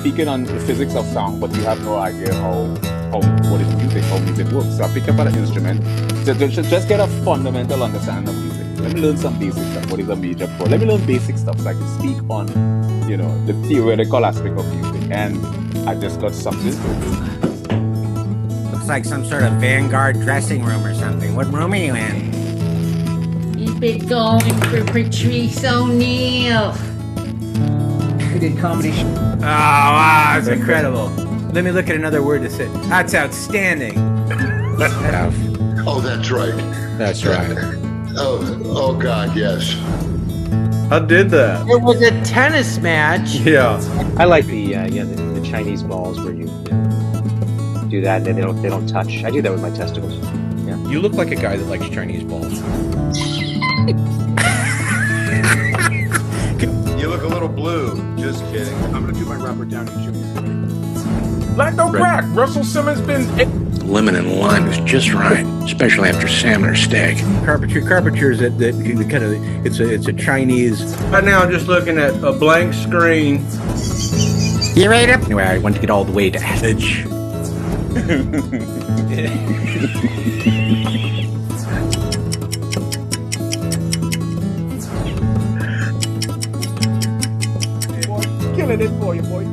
speaking on the physics of sound, but you have no idea what is music, how music works. So I picked up an instrument to just get a fundamental understanding of music. Let me learn some basic stuff. What is a major chord? Let me learn basic stuff so I can speak on, the theoretical aspect of music. And I just got something. Looks like some sort of Vanguard dressing room or something. What room are you in? You've been going for Patrice O'Neill. We did comedy. Oh, wow, that's incredible. Let me look at another word to say. That's outstanding. Oh, that's right. That's right. Oh God, yes. I did that. It was a tennis match. Yeah. I like the Chinese balls where you do that and they don't touch. I do that with my testicles. Yeah. You look like a guy that likes Chinese balls. You look a little blue. Just kidding. I'm gonna do my Robert Downey Jr. Black don't crack. Russell Simmons been. Lemon and lime is just right, especially after salmon or steak. Carpentier's that kind of it's a Chinese. Right now, I'm just looking at a blank screen. You ready up? Anyway, I want to get all the way to Edge. Killing it for you, boy.